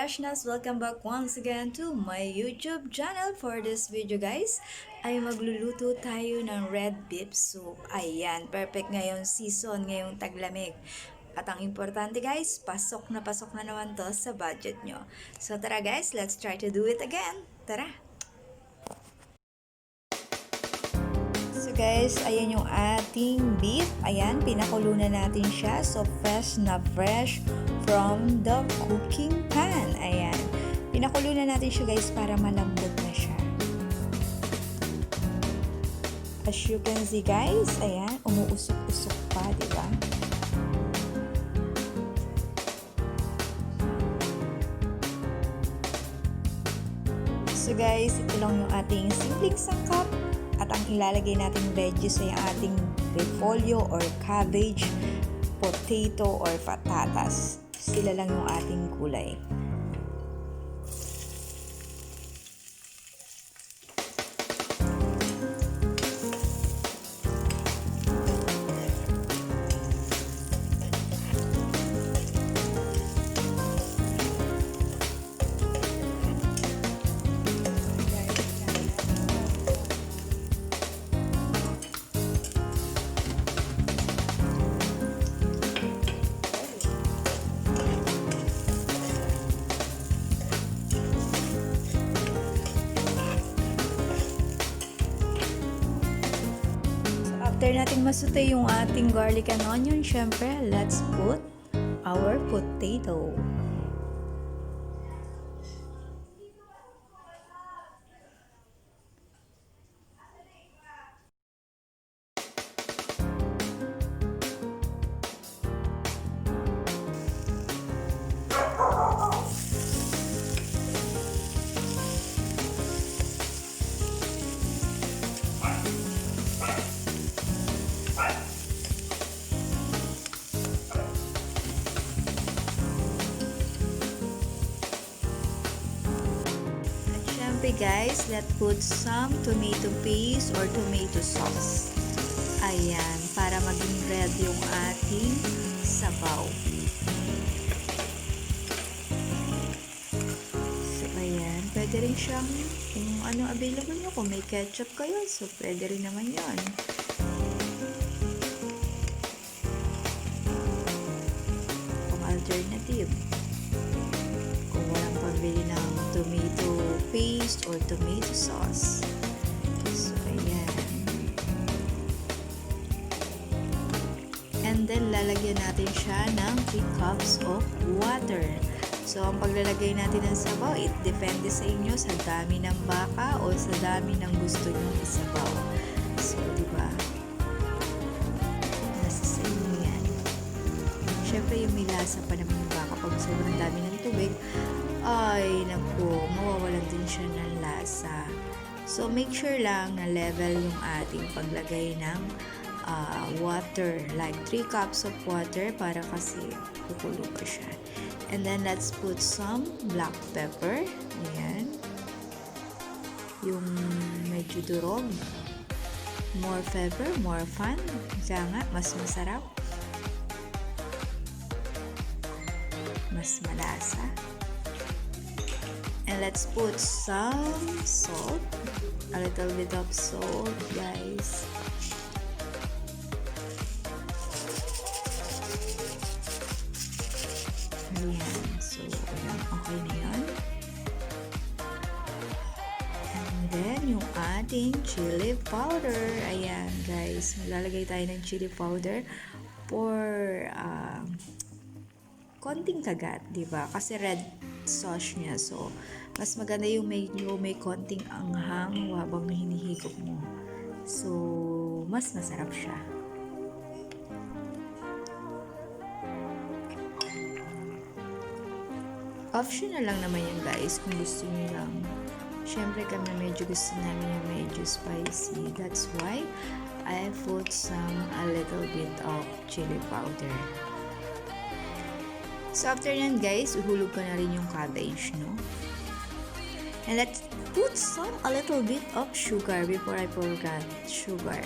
professionals, welcome back once again to my YouTube channel. For this video guys, ay magluluto tayo ng red beef soup. Ayan, perfect ngayon season, ngayong taglamig. At ang importante guys, pasok na naman to sa budget nyo. So tara guys, let's try to do it again. Tara! So guys, ayan yung ating beef. Ayan, pinakulo na natin siya. So fresh na fresh from the cooking pan. Ayan. Pinakulo na natin siya guys para malambot na siya. As you can see guys, ayan, umuusok-usok pa, di ba? So guys, ito lang yung ating simpleng sangkap. At ang ilalagay nating veggies ay ating repolyo or cabbage, potato or patatas. Sila lang yung ating gulay. After natin masute yung ating garlic and onion, syempre, let's put our potato. Guys, let's put some tomato paste or tomato sauce. Ayan, para maging red yung ating sabaw. So, ayan, pwede rin siyang kung ano available nyo. Kung may ketchup kayo, so pwede rin naman yon. Kung alternative. Kung walang pambili ng tomato paste or tomato sauce. So, ayan. And then, lalagyan natin siya ng 3 cups of water. So, ang paglalagay natin ng sabaw, it depende sa inyo sa dami ng baka o sa dami ng gusto nyo isabaw. So, diba? Nasa sa inyo yan. Siyempre, yung may lasa pa naman yung baka pag sobrang dami ng tubig, ay naku, mawawalan din siya ng lasa. So make sure lang na level yung ating paglagay ng water, like 3 cups of water para kasi kukulo pa siya. And then let's put some black pepper. Ayan. Yung medyo durog. More pepper, more fun. Kaya nga, mas masarap. Mas malasa. And let's put some salt, a little bit of salt, guys. Ayan, so ayan, okay na yun. And then, yung ating chili powder. Ayan, guys, maglalagay tayo ng chili powder for konting kagat, diba? Kasi red sauce niya. So, mas maganda yung may konting anghang habang hinihigop mo. So, mas masarap siya. Optional lang naman yun guys kung gusto niyo lang. Siyempre kami medyo gusto namin yung medyo spicy. That's why I put a little bit of chili powder. So, after yan guys, uhulog ko na rin yung cabbage, no? And let's put a little bit of sugar before I forgot sugar.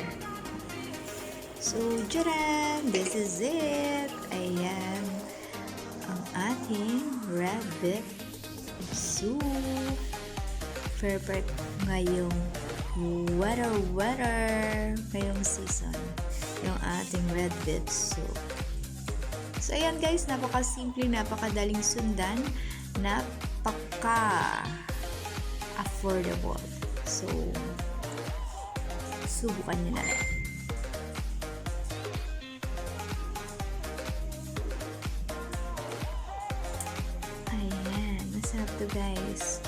So, jaran! This is it! Ayan. Ang ating red beef soup. Perfect ngayong weather ngayong season. Yung ating red beet soup. So, ayan guys, napaka-simple, napakadaling sundan, napaka-affordable. So, subukan nyo na rin. Ayan, masarap to guys.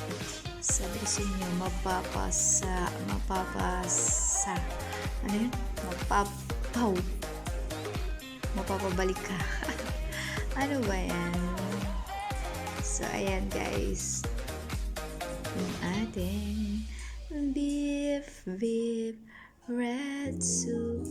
Sabi ko nyo, mapapasa. Ano yun? Mapapabalik ka. Ano ba yan? So, ayan guys. Yung ating beef red soup.